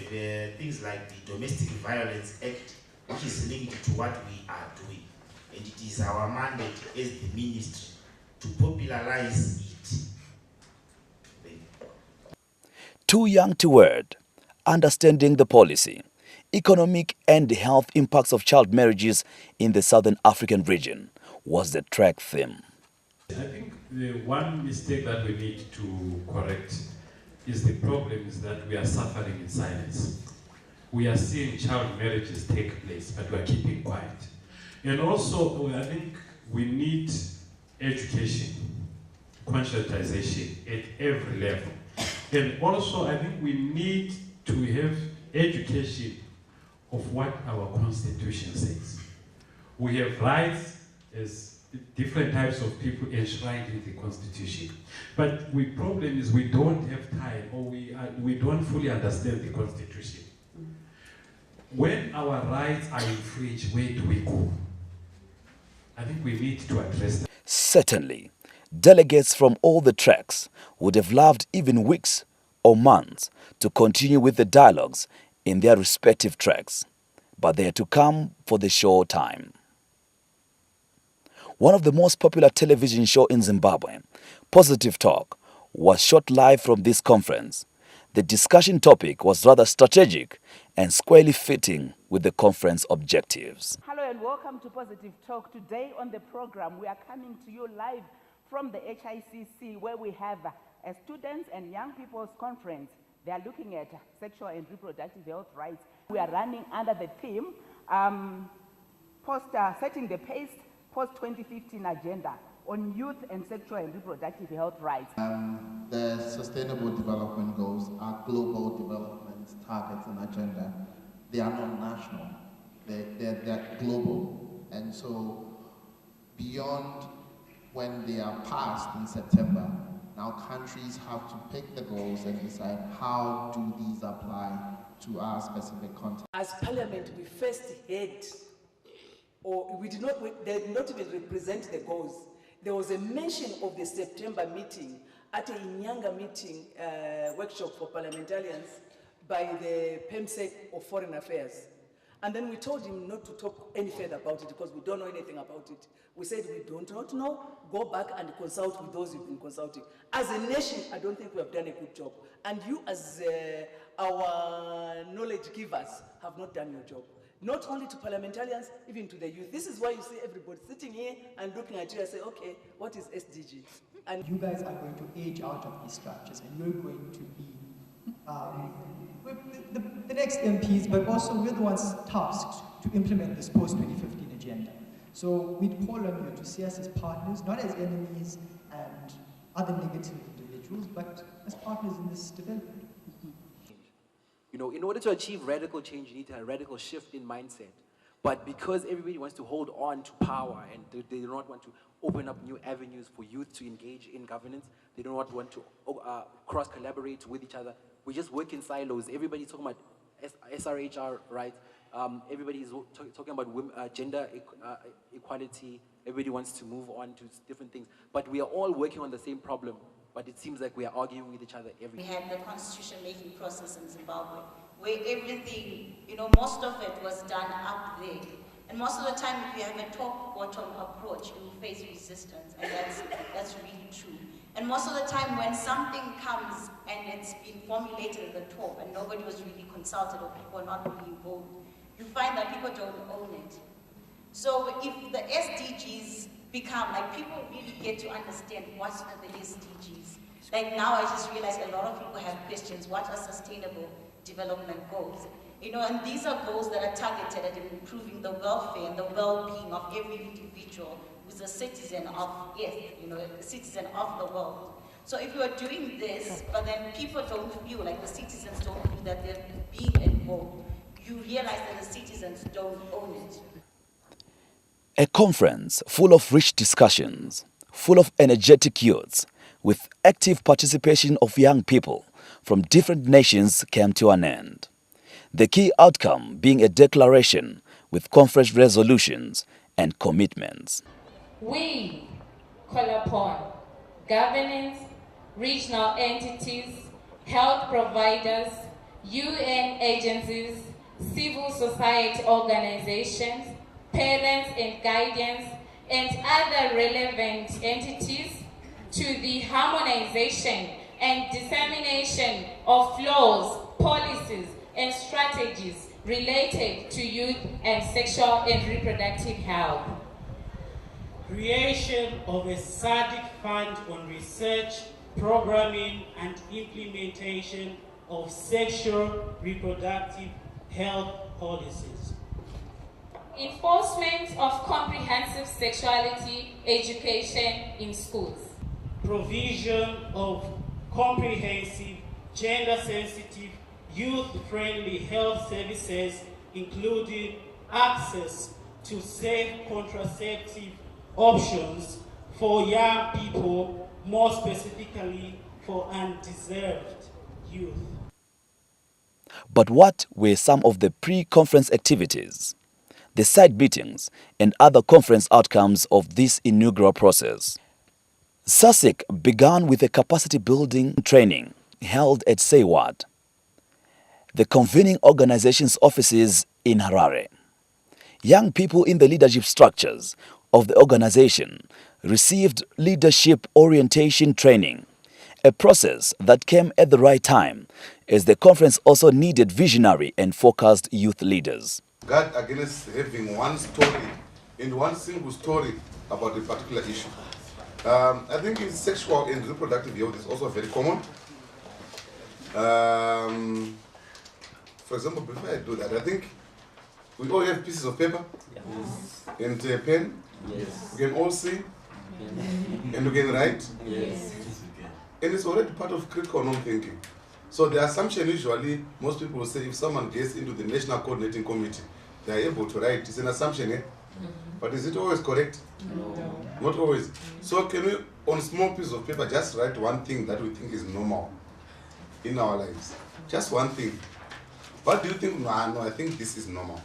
things like the Domestic Violence Act, which is linked to what we are doing. And it is our mandate as the ministry to popularize it. Too young to word, understanding the policy, economic and health impacts of child marriages in the Southern African region was the track theme. I think the one mistake that we need to correct is the problem is that we are suffering in silence. We are seeing child marriages take place, but we are keeping quiet. And also, I think we need education, conscientization at every level. And also, I think we need to have education of what our Constitution says. We have rights as different types of people enshrined in the Constitution. But the problem is we don't have time, or we don't fully understand the Constitution. When our rights are infringed, where do we go? I think we need to address that. Certainly, delegates from all the tracks would have loved even weeks or months to continue with the dialogues in their respective tracks, but they had to come for the show time. One of the most popular television shows in Zimbabwe, Positive Talk, was shot live from this conference. The discussion topic was rather strategic and squarely fitting with the conference objectives. Hello and welcome to Positive Talk. Today on the program, we are coming to you live from the HICC, where we have a students and young people's conference. They are looking at sexual and reproductive health rights. We are running under the theme, setting the pace post-2015 agenda on youth and sexual and reproductive health rights. The Sustainable Development Goals are global development targets and agenda. They are not national, they're global. And so beyond when they are passed in September, now countries have to pick the goals and decide how do these apply to our specific context. As Parliament, we first had, or they did not even represent the goals. There was a mention of the September meeting at a Inyanga meeting workshop for parliamentarians by the PEMSEC of Foreign Affairs. And then we told him not to talk any further about it because we don't know anything about it. We said we don't know, go back and consult with those you've been consulting. As a nation, I don't think we have done a good job. And you as our knowledge givers have not done your job. Not only to parliamentarians, even to the youth. This is why you see everybody sitting here and looking at you and say, okay, what is SDG? And you guys are going to age out of these structures and you're going to be the next MPs, but also we're the ones tasked to implement this post-2015 agenda. So we call on you to see us as partners, not as enemies and other negative individuals, but as partners in this development. You know, in order to achieve radical change, you need to have a radical shift in mindset. But because everybody wants to hold on to power and they do not want to open up new avenues for youth to engage in governance, they do not want to cross-collaborate with each other, we just work in silos. Everybody's talking about SRHR rights. Everybody's talking about gender equality. Everybody wants to move on to different things. But we are all working on the same problem. But it seems like we are arguing with each other every day. We had the constitution-making process in Zimbabwe, where everything, most of it was done up there. And most of the time, if you have a top-bottom approach, you will face resistance, and that's really true. And most of the time, when something comes and it's been formulated at the top, and nobody was really consulted or people are not really involved, you find that people don't own it. So if the SDGs become, people really get to understand what are the SDGs. Like now I just realized a lot of people have questions, what are sustainable development goals? And these are goals that are targeted at improving the welfare and the well-being of every individual who's a citizen of Earth, a citizen of the world. So if you are doing this, but then people don't feel, like the citizens don't feel that they're being involved, you realize that the citizens don't own it. A conference full of rich discussions, full of energetic youths, with active participation of young people from different nations came to an end. The key outcome being a declaration with conference resolutions and commitments. We call upon governments, regional entities, health providers, UN agencies, civil society organizations, parents and guardians, and other relevant entities to the harmonization and dissemination of laws, policies, and strategies related to youth and sexual and reproductive health. Creation of a SAYWHAT fund on research, programming, and implementation of sexual reproductive health policies. Enforcement of comprehensive sexuality education in schools. Provision of comprehensive, gender-sensitive, youth-friendly health services, including access to safe contraceptive options for young people, more specifically for undeserved youth. But what were some of the pre-conference activities, the side meetings, and other conference outcomes of this inaugural process? Sarsyc began with a capacity building training held at SAYWHAT, the convening organization's offices in Harare. Young people in the leadership structures of the organization received leadership orientation training A process that came at the right time, as the conference also needed visionary and focused youth leaders. Guard against having one story and one single story about a particular issue. I think in sexual and reproductive health is also very common. For example, before I do that, I think we all have pieces of paper and a pen. Yes. We can all see and we can write. Yes. And it's already part of critical non-thinking. So the assumption usually, most people will say if someone gets into the National Coordinating Committee, they are able to write. It's an assumption, eh? But is it always correct? No. Not always. So can we, on a small piece of paper, just write one thing that we think is normal in our lives? Just one thing. What do you think? No, I think this is normal.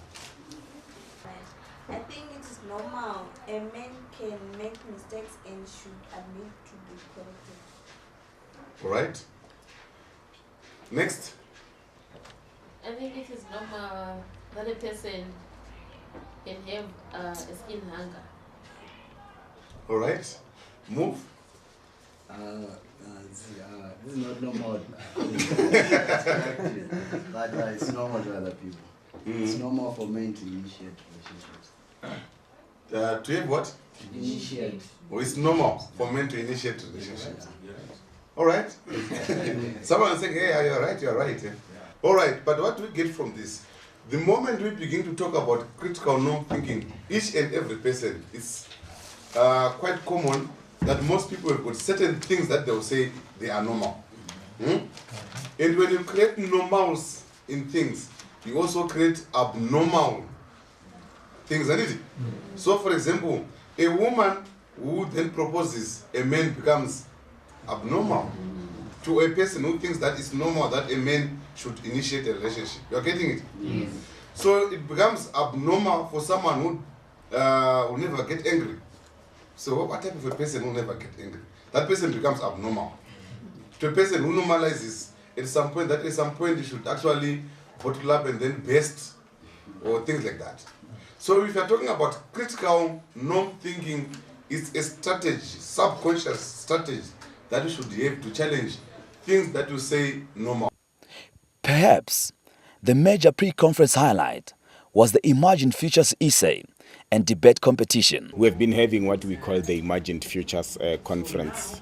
I think it is normal. A man can make mistakes and should admit to be corrected. All right. Next. I think it is normal that a person can have a skin hunger. All right. Move. This is not normal. But it's normal to other people. It's normal for men to initiate relationships. To have what? Initiate. Oh, it's normal for men to initiate relationships. All right. Someone is saying, hey, you're right, you're right. Eh? All right, but what do we get from this? The moment we begin to talk about critical non-thinking, each and every person, it's quite common that most people have got certain things that they will say they are normal. And when you create normals in things, you also create abnormal things, isn't it? So, for example, a woman who then proposes, a man becomes abnormal to a person who thinks that it's normal that a man should initiate a relationship. You're getting it? Yes. So it becomes abnormal for someone who will never get angry. So what type of a person will never get angry? That person becomes abnormal. To a person who normalizes at some point, that at some point you should actually bottle up and then burst or things like that. So if you're talking about critical non-thinking, it's a strategy, subconscious strategy that you should have to challenge things that you say normal. Perhaps the major pre-conference highlight was the Imagined Futures essay and debate competition. We have been having what we call the Imagined Futures conference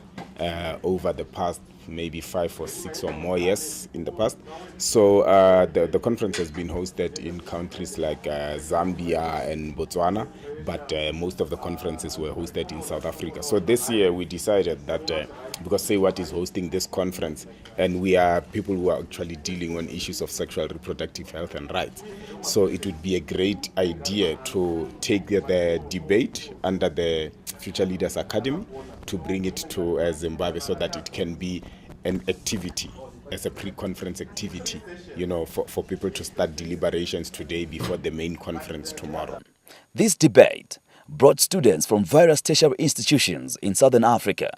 over the past maybe 5 or 6 or more years in the past. So the conference has been hosted in countries like Zambia and Botswana, but most of the conferences were hosted in South Africa. So this year we decided that because SAYWHAT is hosting this conference, and we are people who are actually dealing on issues of sexual reproductive health and rights. So it would be a great idea to take the debate under the Future Leaders Academy to bring it to Zimbabwe so that it can be an activity as a pre-conference activity, you know, for people to start deliberations today before the main conference tomorrow. This debate brought students from various tertiary institutions in Southern Africa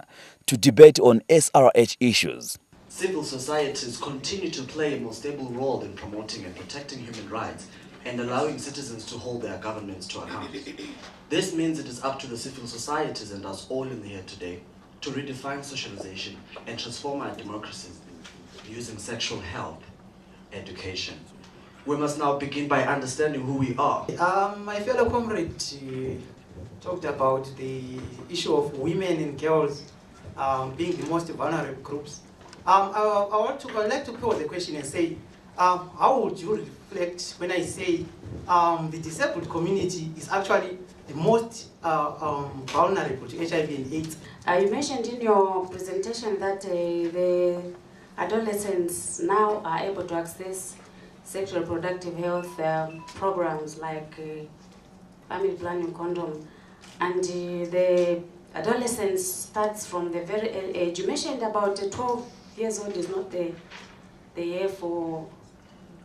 to debate on SRH issues. Civil societies continue to play a more stable role in promoting and protecting human rights and allowing citizens to hold their governments to account. This means it is up to the civil societies and us all in here today to redefine socialization and transform our democracies using sexual health education. We must now begin by understanding who we are. My fellow comrade talked about the issue of women and girls being the most vulnerable groups. I'd like to pose the question and say, how would you reflect when I say the disabled community is actually the most vulnerable to HIV and AIDS? You mentioned in your presentation that the adolescents now are able to access sexual reproductive health programs like family planning, condom, and the adolescence starts from the very early age. You mentioned about 12 years old is not the year for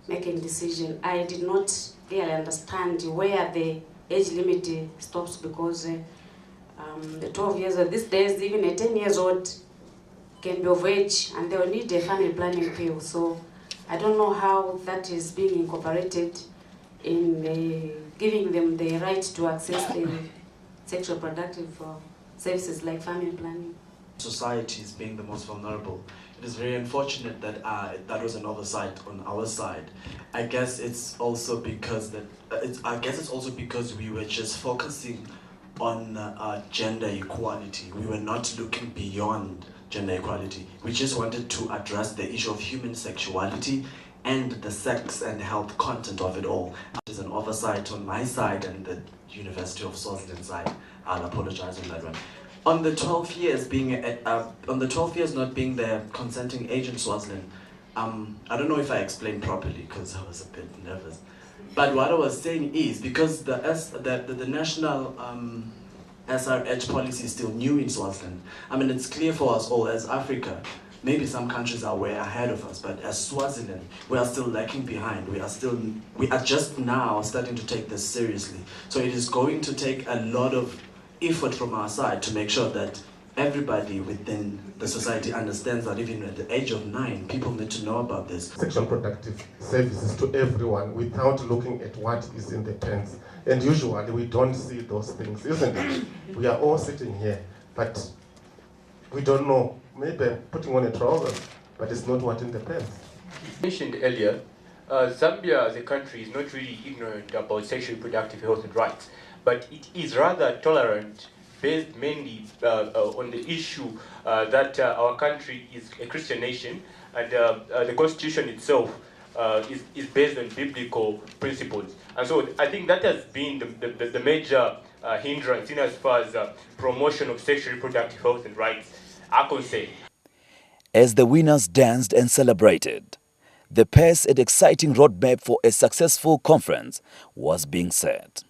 making decision. I did not really understand where the age limit stops, because the 12 years old these days, even a 10 years old can be of age and they will need a family planning pill. So I don't know how that is being incorporated in giving them the right to access the sexual reproductive services like family planning. societies being the most vulnerable. It is very unfortunate that that was an oversight on our side. I guess it's also because we were just focusing on gender equality. We were not looking beyond gender equality. We just wanted to address the issue of human sexuality and the sex and health content of it all. There's an oversight on my side and the University of Swaziland side. I'll apologize on that one. On the 12 years not being the consenting agent Swaziland, I don't know if I explained properly because I was a bit nervous. But what I was saying is, because the national SRH policy is still new in Swaziland, I mean, it's clear for us all as Africa, maybe some countries are way ahead of us, but as Swaziland, we are still lagging behind. We are just now starting to take this seriously. So it is going to take a lot of effort from our side to make sure that everybody within the society understands that even at the age of 9, people need to know about this. Sexual productive services to everyone without looking at what is in the pens. And usually we don't see those things, isn't it? We are all sitting here, but we don't know. Maybe putting on a trouser, but it's not what in the pens. Mentioned earlier, Zambia as a country is not really ignorant about sexual reproductive health and rights, but it is rather tolerant, based mainly on the issue that our country is a Christian nation, and the constitution itself is based on biblical principles. And so I think that has been the major hindrance in as far as promotion of sexual reproductive health and rights are concerned. As the winners danced and celebrated, the pace and exciting roadmap for a successful conference was being set.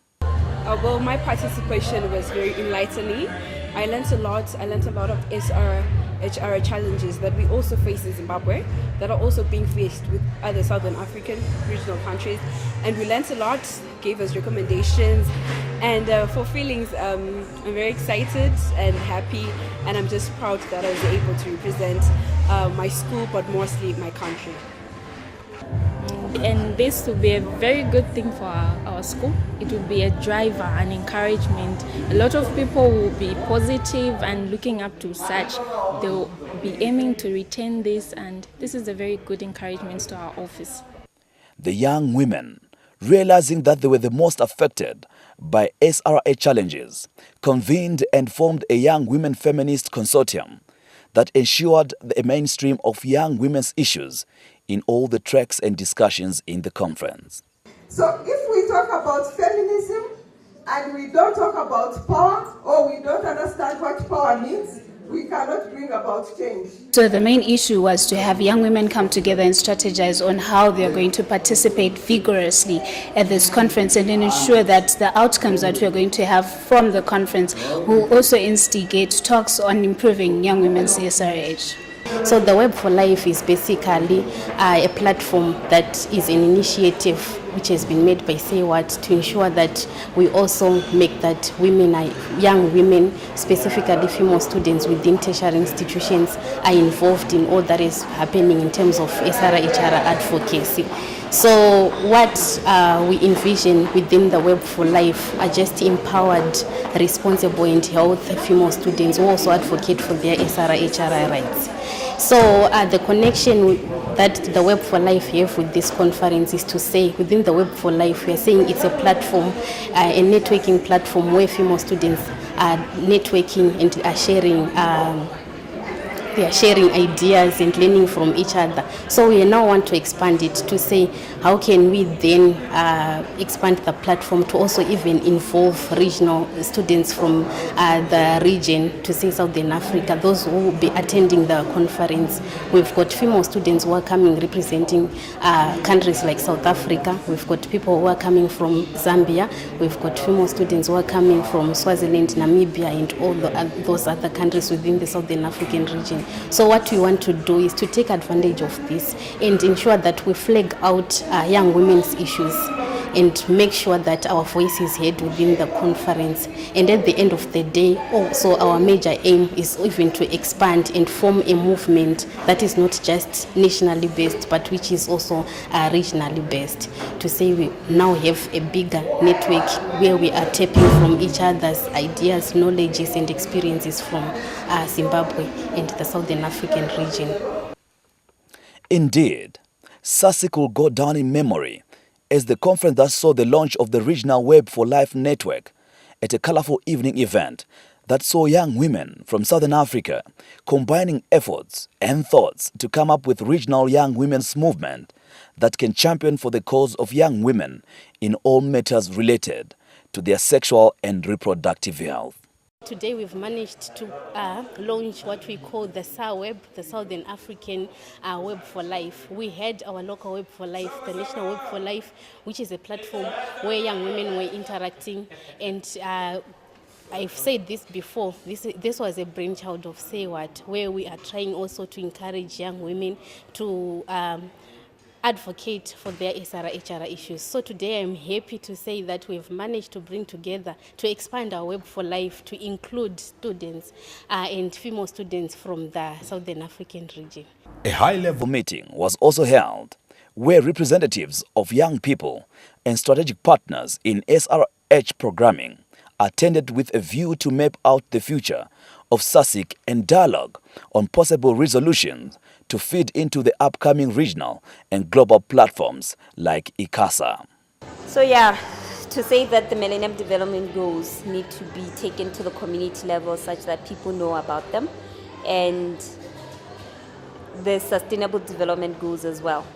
Well, my participation was very enlightening. I learned a lot. I learned a lot of SRHR challenges that we also face in Zimbabwe, that are also being faced with other Southern African regional countries. And we learned a lot, gave us recommendations. And for feelings, I'm very excited and happy. And I'm just proud that I was able to represent my school, but mostly my country. And this will be a very good thing for our school. It will be a driver and encouragement. A lot of people will be positive and looking up to such. They will be aiming to retain this, and this is a very good encouragement to our office. The young women, realizing that they were the most affected by SRA challenges, convened and formed a young women feminist consortium that ensured the mainstream of young women's issues in all the tracks and discussions in the conference. So if we talk about feminism and we don't talk about power, or we don't understand what power means, we cannot bring about change. So the main issue was to have young women come together and strategize on how they are going to participate vigorously at this conference, and then ensure that the outcomes that we are going to have from the conference will also instigate talks on improving young women's SRH. So the Web for Life is basically a platform that is an initiative which has been made by SAYWHAT to ensure that we also make that young women, specifically female students within tertiary institutions, are involved in all that is happening in terms of SRHR advocacy. So what we envision within the Web for Life are just empowered, responsible and healthy female students who also advocate for their SRHR rights. So the connection that the Web for Life have with this conference is to say, within the Web for Life, we are saying it's a platform, a networking platform where female students are networking and are sharing they are sharing ideas and learning from each other. So we now want to expand it to say, how can we then expand the platform to also even involve regional students from the region, to say Southern Africa, those who will be attending the conference. We've got female students who are coming representing countries like South Africa. We've got people who are coming from Zambia. We've got female students who are coming from Swaziland, Namibia, and all those other countries within the Southern African region. So what we want to do is to take advantage of this and ensure that we flag out young women's issues and make sure that our voice is heard within the conference. And at the end of the day, also our major aim is even to expand and form a movement that is not just nationally based, but which is also regionally based. To say we now have a bigger network where we are tapping from each other's ideas, knowledges and experiences from Zimbabwe and the Southern African region. Indeed, Sarsyc will go down in memory as the conference that saw the launch of the Regional Web for Life network at a colorful evening event that saw young women from Southern Africa combining efforts and thoughts to come up with regional young women's movement that can champion for the cause of young women in all matters related to their sexual and reproductive health. Today we've managed to launch what we call the SAYWHAT, the Southern African Web for Life. We had our local Web for Life, the National Web for Life, which is a platform where young women were interacting, and I've said this before, this was a brainchild of SAYWHAT, where we are trying also to encourage young women to advocate for their SRHR issues. So today I'm happy to say that we've managed to bring together, to expand our Web for Life to include students and female students from the Southern African region. A high-level meeting was also held where representatives of young people and strategic partners in SRH programming attended with a view to map out the future of Sarsyc and dialogue on possible resolutions to feed into the upcoming regional and global platforms like HICC. So yeah, to say that the Millennium Development Goals need to be taken to the community level such that people know about them, and the Sustainable Development Goals as well.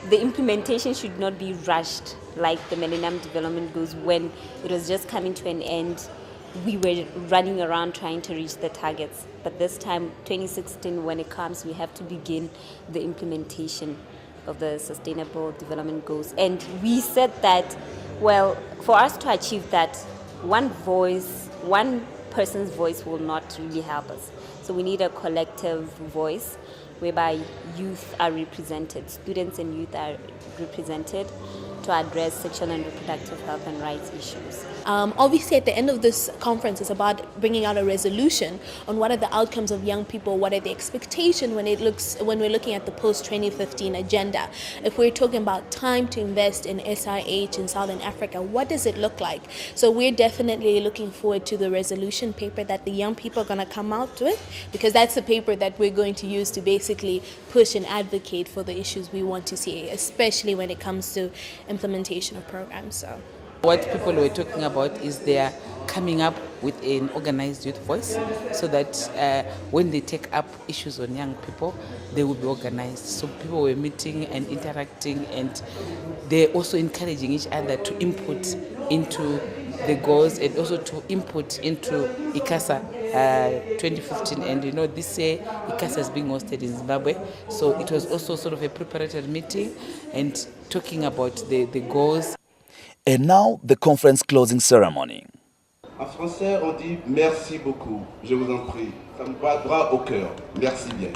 The implementation should not be rushed like the Millennium Development Goals when it was just coming to an end. We were running around trying to reach the targets. But this time, 2016, when it comes, we have to begin the implementation of the Sustainable Development Goals. And we said that, well, for us to achieve that, one person's voice will not really help us. So we need a collective voice whereby youth are represented, students and youth are represented to address sexual and reproductive health and rights issues. Obviously, at the end of this conference, it's about bringing out a resolution on what are the outcomes of young people, what are the expectations when we're looking at the post-2015 agenda. If we're talking about time to invest in SIH in Southern Africa, what does it look like? So we're definitely looking forward to the resolution paper that the young people are going to come out with, because that's the paper that we're going to use to basically push and advocate for the issues we want to see, especially when it comes to implementation of programs. So what people were talking about is they are coming up with an organized youth voice so that when they take up issues on young people, they will be organized. So people were meeting and interacting, and they're also encouraging each other to input into the goals and also to input into HICC 2015. And you know, this year HICC is being hosted in Zimbabwe. So it was also sort of a preparatory meeting and talking about the goals. And now the conference closing ceremony. En français, on dit merci beaucoup. Je vous en prie. Ça me va droit au cœur. Merci bien.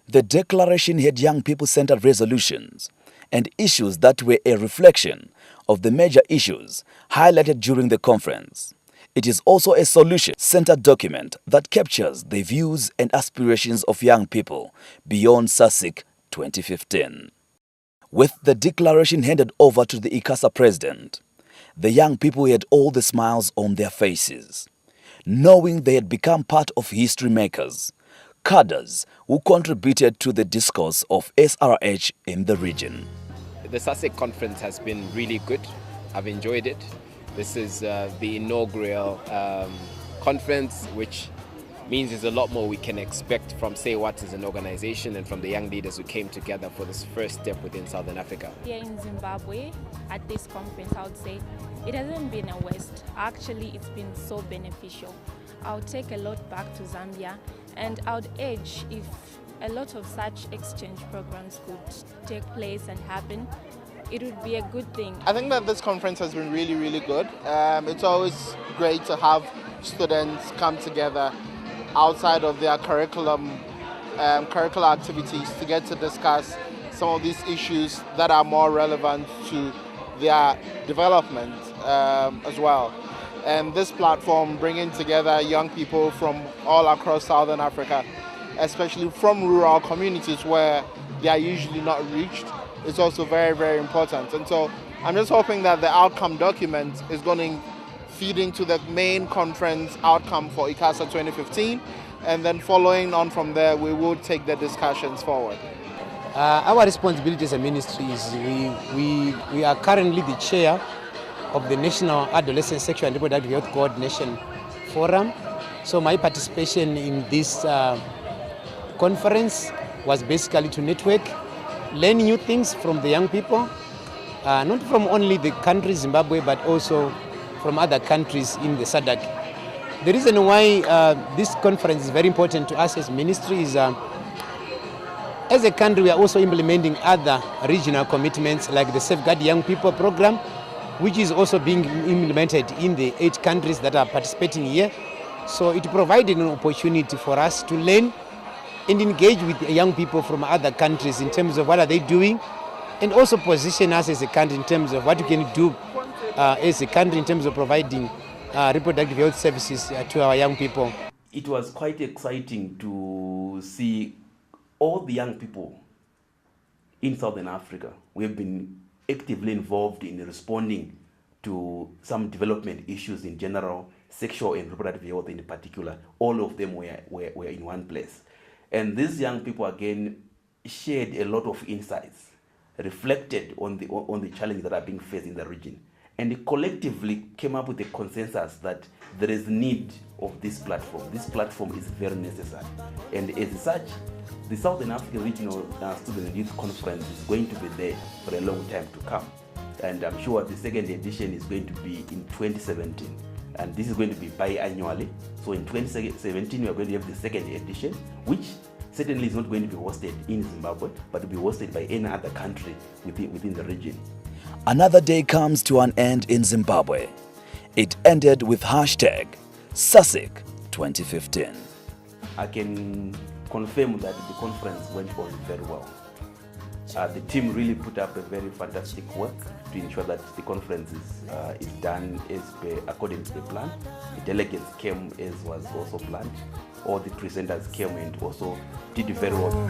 The declaration had young people-centered resolutions and issues that were a reflection of the major issues highlighted during the conference. It is also a solution-centered document that captures the views and aspirations of young people beyond Sarsyc 2015. With the declaration handed over to the HICC president, the young people had all the smiles on their faces, knowing they had become part of history makers, cadres who contributed to the discourse of SRH in the region. The Sarsyc conference has been really good. I've enjoyed it. This is the inaugural conference, which means there's a lot more we can expect from SAYWHAT as an organization and from the young leaders who came together for this first step within Southern Africa. Here in Zimbabwe, at this conference, I would say it hasn't been a waste. Actually, it's been so beneficial. I'll take a lot back to Zambia, and I would urge if a lot of such exchange programs could take place and happen, it would be a good thing. I think that this conference has been really, really good. It's always great to have students come together outside of their curriculum curricular activities to get to discuss some of these issues that are more relevant to their development as well. And this platform bringing together young people from all across Southern Africa, especially from rural communities where they are usually not reached, is also very, very important. And so I'm just hoping that the outcome document is going to feed into the main conference outcome for ICASA 2015, and then following on from there, we will take the discussions forward. Our responsibility as a ministry is we are currently the chair of the National Adolescent Sexual and Reproductive Health Coordination Forum. So my participation in this conference was basically to network, learn new things from the young people, not from only the country Zimbabwe, but also from other countries in the SADC. The reason why this conference is very important to us as ministry is as a country, we are also implementing other regional commitments like the Safeguard Young People program, which is also being implemented in the 8 countries that are participating here. So it provided an opportunity for us to learn and engage with young people from other countries in terms of what are they doing, and also position us as a country in terms of what we can do as a country in terms of providing reproductive health services to our young people. It was quite exciting to see all the young people in Southern Africa. We have been actively involved in responding to some development issues in general, sexual and reproductive health in particular. All of them were in one place. And these young people again shared a lot of insights, reflected on the challenges that are being faced in the region, and collectively came up with a consensus that there is need of this platform. This platform is very necessary. And as such, the Southern African Regional Student and Youth Conference is going to be there for a long time to come. And I'm sure the second edition is going to be in 2017. And this is going to be biannually. So in 2017, we are going to have the second edition, which certainly is not going to be hosted in Zimbabwe, but will be hosted by any other country within the region. Another day comes to an end in Zimbabwe. It ended with hashtag Sarsyc 2015. I can confirm that the conference went on very well. The team really put up a very fantastic work to ensure that the conference is done according to the plan. The delegates came as was also planned. All the presenters came and also did very well.